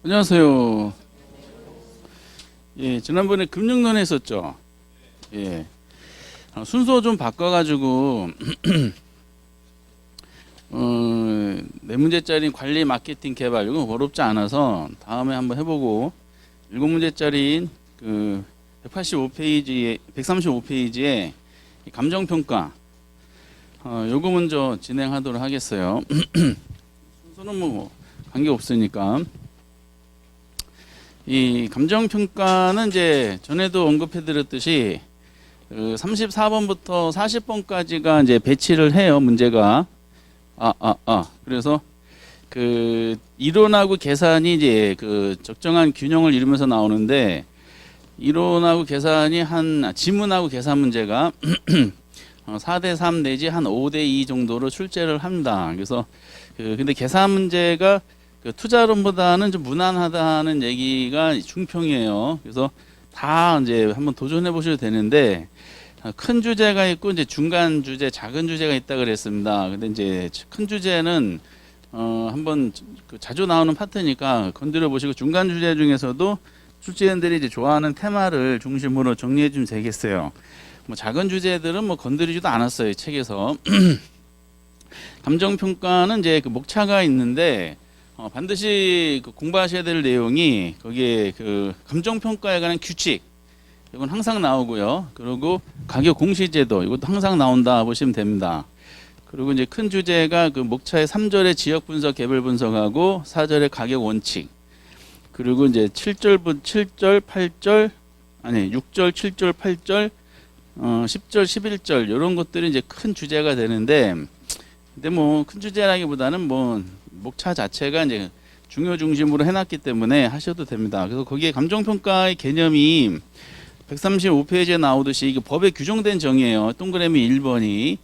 안녕하세요. 예, 지난번에 금융론 했었죠. 예, 순서 좀 바꿔가지고, 네 문제짜리 관리 마케팅 개발, 이건 어렵지 않아서 다음에 한번 해보고, 7문제짜리인 그 185페이지에, 135페이지에 감정평가, 요거 먼저 진행하도록 하겠어요. 순서는 뭐 관계없으니까. 이 감정평가는 이제 전에도 언급해드렸듯이 34번부터 40번까지가 이제 배치를 해요, 문제가. 그래서 그 이론하고 계산이 이제 그 적정한 균형을 이루면서 나오는데, 이론하고 계산이 지문하고 계산 문제가 4대3 내지 한 5대2 정도로 출제를 합니다. 그래서 근데 계산 문제가 그 투자론보다는 좀 무난하다는 얘기가 중평이에요. 그래서 다 이제 한번 도전해 보셔도 되는데, 큰 주제가 있고 이제 중간 주제, 작은 주제가 있다 그랬습니다. 근데 이제 큰 주제는 한번 자주 나오는 파트니까 건드려 보시고, 중간 주제 중에서도 출제위원들이 이제 좋아하는 테마를 중심으로 정리해 주면 되겠어요. 뭐 작은 주제들은 뭐 건드리지도 않았어요, 책에서. 감정평가는 이제 그 목차가 있는데, 반드시 그 공부하셔야 될 내용이 거기에 그 감정평가에 관한 규칙, 이건 항상 나오고요. 그리고 가격 공시제도, 이것도 항상 나온다 보시면 됩니다. 그리고 이제 큰 주제가 그 목차의 3절의 지역 분석, 개별 분석하고 4절의 가격 원칙, 그리고 이제 7절, 8절, 6절, 7절, 8절, 10절, 11절, 이런 것들이 이제 큰 주제가 되는데, 근데 뭐 큰 주제라기보다는 뭐 목차 자체가 이제 중요 중심으로 해놨기 때문에 하셔도 됩니다. 그래서 거기에 감정평가의 개념이 135페이지에 나오듯이 이게 법에 규정된 정의예요. 동그라미 1번이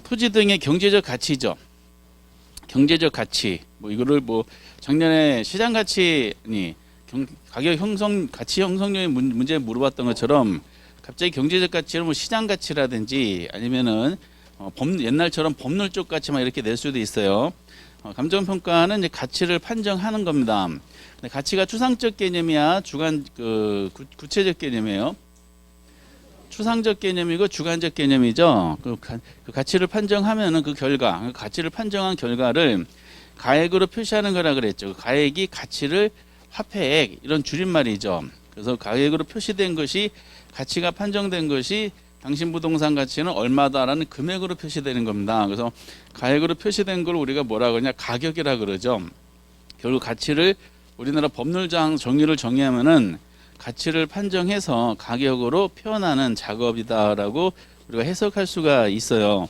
토지 등의 경제적 가치죠. 경제적 가치, 뭐 이거를 뭐 작년에 시장 가치, 가격 형성, 가치 형성률의 문제 물어봤던 것처럼 갑자기 경제적 가치를 뭐 시장 가치라든지 아니면은 옛날처럼 법률 쪽 가치만 이렇게 낼 수도 있어요. 감정평가는 이제 가치를 판정하는 겁니다. 근데 가치가 추상적 개념이야, 구체적 개념이에요. 추상적 개념이고 주관적 개념이죠. 그 가치를 판정하면은 그 가치를 판정한 결과를 가액으로 표시하는 거라 그랬죠. 가액이 가치를 화폐액, 이런 줄임말이죠. 그래서 가액으로 표시된 것이, 가치가 판정된 것이 당신 부동산 가치는 얼마다라는 금액으로 표시되는 겁니다. 그래서 가액으로 표시된 걸 우리가 뭐라 그러냐, 가격이라 그러죠. 결국 가치를 우리나라 법률상 정의를 정의하면은 가치를 판정해서 가격으로 표현하는 작업이다라고 우리가 해석할 수가 있어요.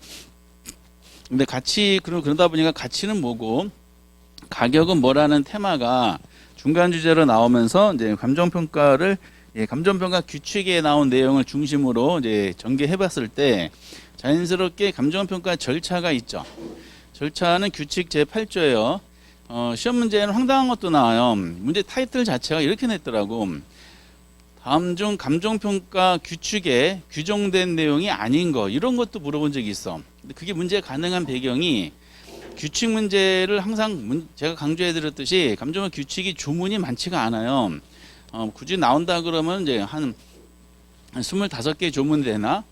근데 그러다 보니까 가치는 뭐고 가격은 뭐라는 테마가 중간 주제로 나오면서 이제 감정평가 규칙에 나온 내용을 중심으로 이제 전개해 봤을 때 자연스럽게 감정평가 절차가 있죠. 절차는 규칙 제8조예요. 시험 문제는 황당한 것도 나와요. 문제 타이틀 자체가 이렇게 냈더라고. 다음 중 감정평가 규칙에 규정된 내용이 아닌 거, 이런 것도 물어본 적이 있어. 근데 그게 문제 가능한 배경이, 규칙 문제를 항상 제가 강조해 드렸듯이 감정평가 규칙이 조문이 많지가 않아요. 굳이 나온다 그러면 이제 한 25개 조문 되나?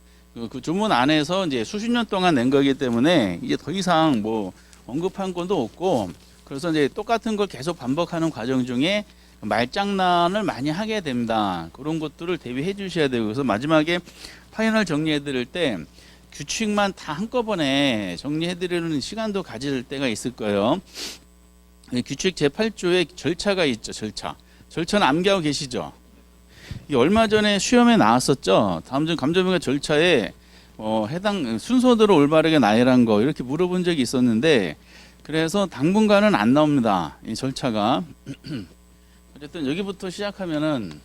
그 조문 안에서 이제 수십 년 동안 낸 거기 때문에 이제 더 이상 뭐 언급한 건도 없고, 그래서 이제 똑같은 걸 계속 반복하는 과정 중에 말장난을 많이 하게 됩니다. 그런 것들을 대비해 주셔야 되고, 그래서 마지막에 파이널 정리해 드릴 때 규칙만 다 한꺼번에 정리해 드리는 시간도 가질 때가 있을 거예요. 규칙 제8조에 절차가 있죠. 절차는 암기하고 계시죠? 이 얼마 전에 시험에 나왔었죠. 다음 중 감정평가 절차에 해당 순서대로 올바르게 나열한 거, 이렇게 물어본 적이 있었는데, 그래서 당분간은 안 나옵니다, 이 절차가. 어쨌든 여기부터 시작하면은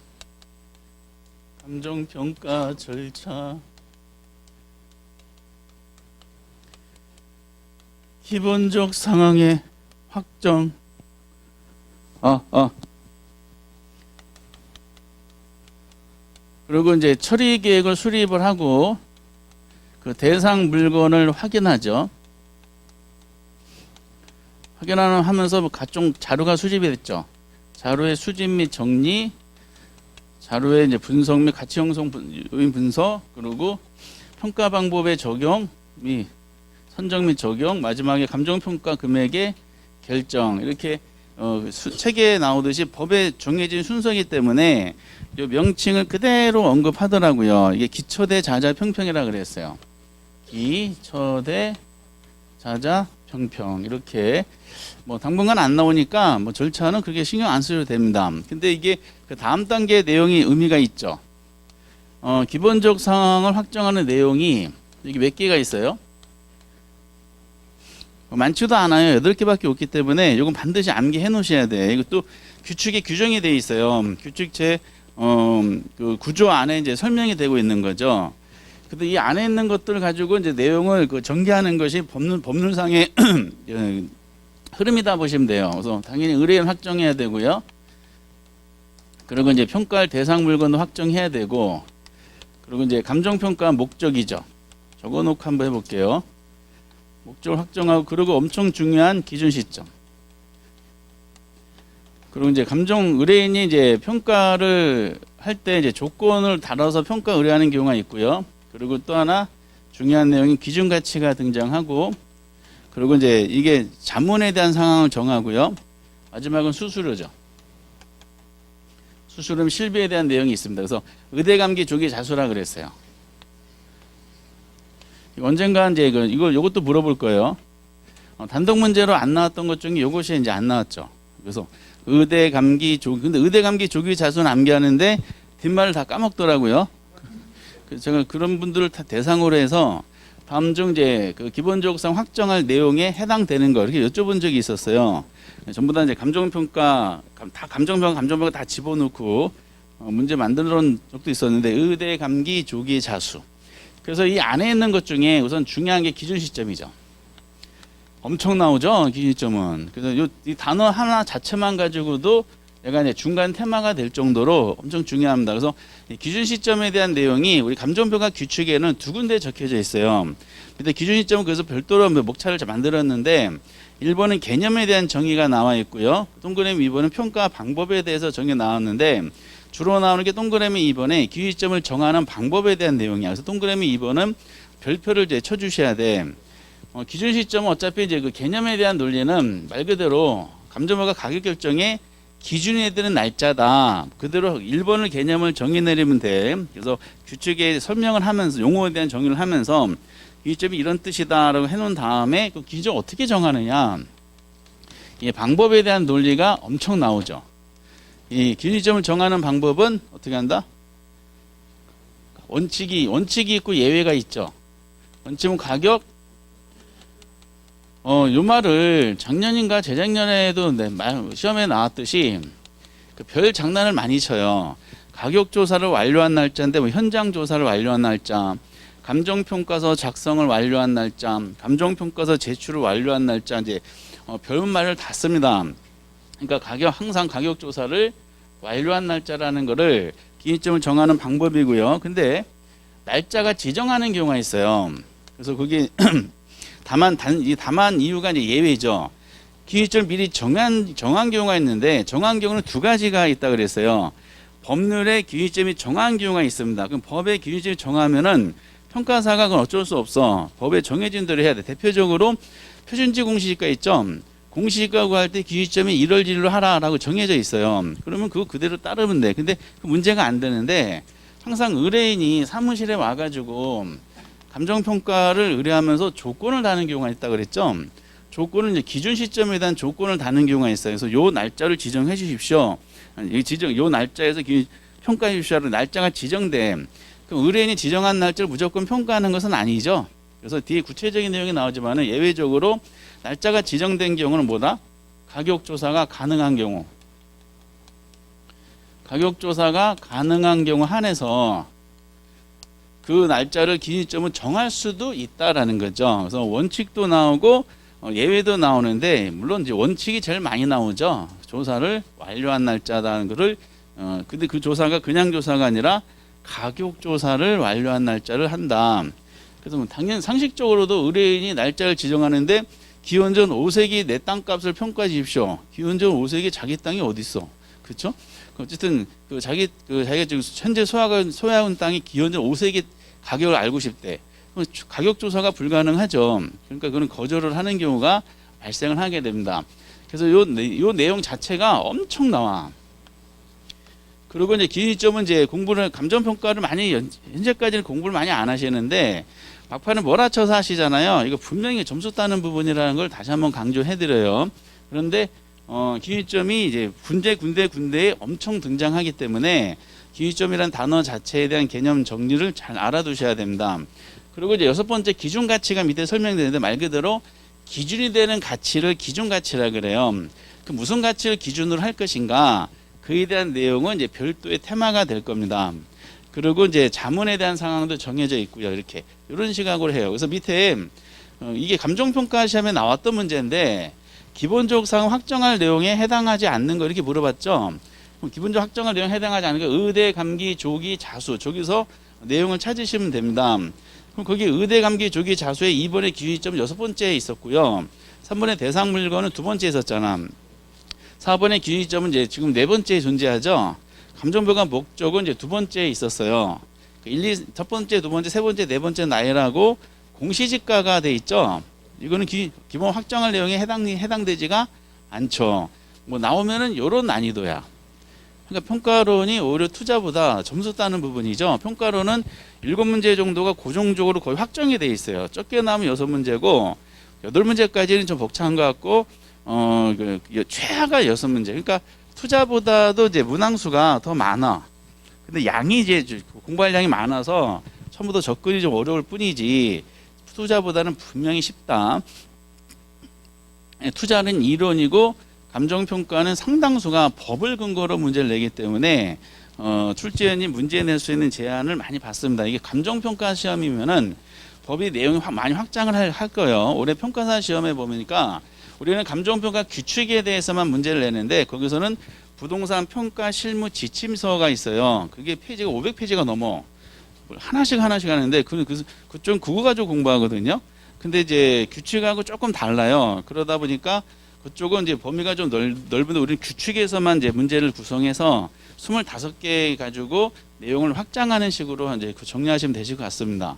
감정평가 절차, 기본적 상황의 확정, 그리고 이제 처리 계획을 수립을 하고 그 대상 물건을 확인하죠. 확인하면서 각종 자료가 수집이 됐죠. 자료의 수집 및 정리, 자료의 이제 분석 및 가치 형성 요인 분석, 그리고 평가 방법의 적용 및 선정 및 적용, 마지막에 감정 평가 금액의 결정. 이렇게 책에 나오듯이 법에 정해진 순서이기 때문에 이 명칭을 그대로 언급하더라고요. 이게 기초대 자자 평평이라 그랬어요. 기초대 자자 평평. 이렇게 뭐 당분간 안 나오니까 뭐 절차는 그렇게 신경 안 쓰셔도 됩니다. 근데 이게 그 다음 단계 내용이 의미가 있죠. 기본적 사항을 확정하는 내용이 여기 몇 개가 있어요? 많지도 않아요. 8개밖에 없기 때문에 이건 반드시 암기해 놓으셔야 돼. 이것도 규칙에 규정이 돼 있어요. 규칙체 그 구조 안에 이제 설명이 되고 있는 거죠. 근데 이 안에 있는 것들을 가지고 이제 내용을 그 전개하는 것이 법률상의 흐름이다 보시면 돼요. 그래서 당연히 의뢰인 확정해야 되고요. 그리고 이제 평가할 대상 물건도 확정해야 되고, 그리고 이제 감정평가 목적이죠. 적어놓고 한번 해볼게요. 목적을 확정하고, 그리고 엄청 중요한 기준 시점. 그리고 이제 감정 의뢰인이 이제 평가를 할 때 이제 조건을 달아서 평가 의뢰하는 경우가 있고요. 그리고 또 하나 중요한 내용이 기준 가치가 등장하고, 그리고 이제 이게 자문에 대한 상황을 정하고요. 마지막은 수수료죠. 수수료는 실비에 대한 내용이 있습니다. 그래서 의대감기 조기 자수라 그랬어요. 언젠가 이제 이것도 물어볼 거예요. 단독 문제로 안 나왔던 것 중에 이것이 이제 안 나왔죠. 그래서 의대감기 조기, 근데 의대감기 조기 자수는 암기하는데 뒷말을 다 까먹더라고요. 그래서 제가 그런 분들을 다 대상으로 해서 다음 중 이제 그 기본적 사항 확정할 내용에 해당되는 거 이렇게 여쭤본 적이 있었어요. 전부 다 이제 감정평가 다 집어넣고 문제 만들어 놓은 적도 있었는데, 의대 감기 조기 자수. 그래서 이 안에 있는 것 중에 우선 중요한 게 기준 시점이죠. 엄청 나오죠, 기준 시점은. 그래서 이 단어 하나 자체만 가지고도 얘가 이제 중간 테마가 될 정도로 엄청 중요합니다. 그래서 이 기준 시점에 대한 내용이 우리 감정평가 규칙에는 2군데 적혀져 있어요. 근데 기준 시점은 그래서 별도로 목차를 만들었는데, 1번은 개념에 대한 정의가 나와 있고요. 동그라미 2번은 평가 방법에 대해서 정의 나왔는데, 주로 나오는 게 동그라미 2번에 기준 시점을 정하는 방법에 대한 내용이야. 그래서 동그라미 2번은 별표를 이제 쳐주셔야 돼. 기준 시점은 어차피 이제 그 개념에 대한 논리는 말 그대로 감정평가 가격 결정의 기준이 되는 날짜다. 그대로 1번을 개념을 정의 내리면 돼. 그래서 규칙에 설명을 하면서 용어에 대한 정의를 하면서 이 점이 이런 뜻이다라고 해놓은 다음에 그 기준 어떻게 정하느냐. 이 방법에 대한 논리가 엄청 나오죠. 이 기준점을 정하는 방법은 어떻게 한다? 원칙이 있고 예외가 있죠. 원칙은 가격. 요 말을 작년인가 재작년에도 시험에 나왔듯이 그 별 장난을 많이 쳐요. 가격 조사를 완료한 날짜인데 뭐 현장 조사를 완료한 날짜, 감정평가서 작성을 완료한 날짜, 감정평가서 제출을 완료한 날짜, 이제 별말을 다 씁니다. 그러니까 항상 가격 조사를 완료한 날짜라는 거를 기준점을 정하는 방법이고요. 근데 날짜가 지정하는 경우가 있어요. 그래서 그게 다만 이유가 이제 예외죠. 기준점을 미리 정한 경우가 있는데, 정한 경우는 2가지가 있다 그랬어요. 법률에 기준점이 정한 경우가 있습니다. 그럼 법에 기준점이 정하면은 평가사가 그건 어쩔 수 없어. 법에 정해진 대로 해야 돼. 대표적으로 표준지 공시지가 있죠. 공시지가 구할 때 기준점이 이럴지로 하라라고 정해져 있어요. 그러면 그거 그대로 따르면 돼. 근데 그 문제가 안 되는데, 항상 의뢰인이 사무실에 와가지고 감정평가를 의뢰하면서 조건을 다는 경우가 있다 그랬죠. 조건은 이제 기준 시점에 대한 조건을 다는 경우가 있어요. 그래서 요 날짜를 지정해 주십시오. 요 날짜에서 평가해 주십시오. 날짜가 지정돼. 그럼 의뢰인이 지정한 날짜를 무조건 평가하는 것은 아니죠. 그래서 뒤에 구체적인 내용이 나오지만은 예외적으로 날짜가 지정된 경우는 뭐다? 가격 조사가 가능한 경우. 가격 조사가 가능한 경우 한해서 그 날짜를 기준점을 정할 수도 있다라는 거죠. 그래서 원칙도 나오고 예외도 나오는데, 물론 이제 원칙이 제일 많이 나오죠. 조사를 완료한 날짜라는 거를 근데 그 조사가 그냥 조사가 아니라 가격 조사를 완료한 날짜를 한다. 그래서 뭐 당연 상식적으로도 의뢰인이 날짜를 지정하는데, 기원전 5세기 내 땅값을 평가해 주십시오. 기원전 5세기 자기 땅이 어디 있어? 그렇죠? 어쨌든 자기가 지금 현재 소유하는 땅이 기원전 5세기 가격을 알고 싶대. 그럼 가격 조사가 불가능하죠. 그러니까 그는 거절을 하는 경우가 발생을 하게 됩니다. 그래서 요 내용 자체가 엄청 나와. 그리고 이제 기준점은 이제 감정평가를 많이, 현재까지는 공부를 많이 안 하시는데, 막판에 몰아쳐서 하시잖아요. 이거 분명히 점수 따는 부분이라는 걸 다시 한번 강조해드려요. 그런데, 기준점이 이제 군데에 엄청 등장하기 때문에, 기준점이란 단어 자체에 대한 개념 정리를 잘 알아두셔야 됩니다. 그리고 이제 6번째 기준 가치가 밑에 설명되는데, 말 그대로 기준이 되는 가치를 기준 가치라 그래요. 그 무슨 가치를 기준으로 할 것인가? 그에 대한 내용은 이제 별도의 테마가 될 겁니다. 그리고 이제 자문에 대한 상황도 정해져 있고요. 이렇게 이런 시각으로 해요. 그래서 밑에 이게 감정평가 시험에 나왔던 문제인데 기본적 사항 확정할 내용에 해당하지 않는 거 이렇게 물어봤죠. 그럼 기본적 확정할 내용에 해당하지 않는 거 의대, 감기, 조기, 자수 저기서 내용을 찾으시면 됩니다. 그럼 거기 의대, 감기, 조기, 자수의 2번의 기준점 6번째에 있었고요. 3번의 대상 물건은 2번째에 있었잖아. 4번의 기준점은 이제 지금 4번째에 존재하죠. 감정표가 목적은 이제 2번째에 있었어요. 첫 번째, 두 번째, 세 번째, 네 번째 나열하고 공시지가가 돼 있죠. 이거는 기본 확정할 내용에 해당되지가 않죠. 뭐 나오면은 요런 난이도야. 그러니까 평가론이 오히려 투자보다 점수 따는 부분이죠. 평가론은 7문제 정도가 고정적으로 거의 확정이 돼 있어요. 적게 나오면 6문제고 8문제까지는 좀 벅찬 것 같고 최하가 6문제. 그러니까 투자보다도 이제 문항수가 더 많아. 근데 양이 이제 공부할 양이 많아서 처음부터 접근이 좀 어려울 뿐이지 투자보다는 분명히 쉽다. 투자는 이론이고 감정평가는 상당수가 법을 근거로 문제를 내기 때문에 출제원이 문제 낼 수 있는 제한을 많이 받습니다. 이게 감정평가 시험이면은 법이 내용이 많이 확장을 할 거예요. 올해 평가사 시험에 보니까 우리는 감정평가 규칙에 대해서만 문제를 내는데 거기서는 부동산 평가 실무 지침서가 있어요. 그게 페이지가 500페이지가 넘어. 하나씩 하는데 그쪽 그거 가지고 공부하거든요. 근데 이제 규칙하고 조금 달라요. 그러다 보니까 그쪽은 이제 범위가 좀 넓은데 우리는 규칙에서만 이제 문제를 구성해서 25개 가지고 내용을 확장하는 식으로 이제 정리하시면 되실 것 같습니다.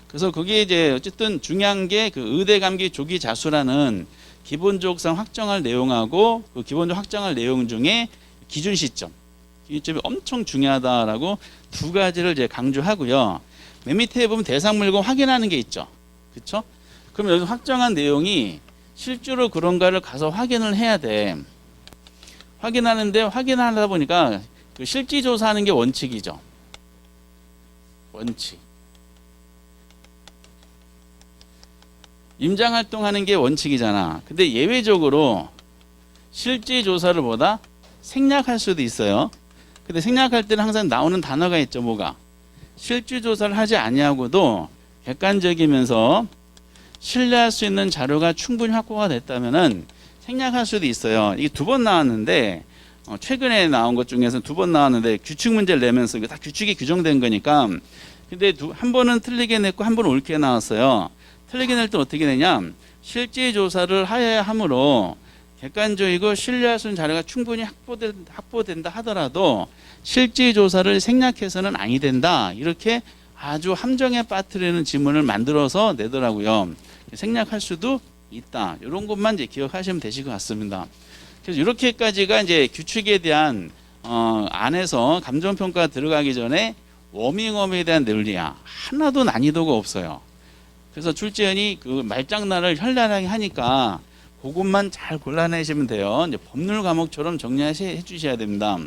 그래서 거기에 이제 어쨌든 중요한 게 그 의대, 감기, 조기, 자수라는 기본적상 확정할 내용하고 그 기본적 확정할 내용 중에 기준 시점, 기준점이 엄청 중요하다라고 두 가지를 이제 강조하고요. 맨 밑에 보면 대상 물건 확인하는 게 있죠. 그렇죠? 그럼 여기서 확정한 내용이 실제로 그런가를 가서 확인을 해야 돼. 확인하는데 확인하다 보니까 그 실지 조사하는 게 원칙이죠. 원칙. 임장 활동하는 게 원칙이잖아. 근데 예외적으로 실지 조사를 보다 생략할 수도 있어요. 근데 생략할 때는 항상 나오는 단어가 있죠. 뭐가? 실지 조사를 하지 아니하고도 객관적이면서 신뢰할 수 있는 자료가 충분히 확보가 됐다면은 생략할 수도 있어요. 이게 2번 나왔는데 최근에 나온 것 중에서 2번 나왔는데 규칙 문제를 내면서 이거 다 규칙이 규정된 거니까 근데 한 번은 틀리게 냈고 한 번은 옳게 나왔어요. 틀리게 낼 때 어떻게 되냐? 실제 조사를 하여야 하므로 객관적이고 신뢰할 수 있는 자료가 충분히 확보된다 하더라도 실제 조사를 생략해서는 아니 된다. 이렇게 아주 함정에 빠뜨리는 지문을 만들어서 내더라고요. 생략할 수도 있다. 이런 것만 이제 기억하시면 되실 것 같습니다. 그래서 이렇게까지가 이제 규칙에 대한 안에서 감정평가 들어가기 전에 워밍업에 대한 논리야. 하나도 난이도가 없어요. 그래서 출제원이 그 말장난을 현란하게 하니까 그것만 잘 골라내시면 돼요. 이제 법률 과목처럼 정리해 주셔야 됩니다.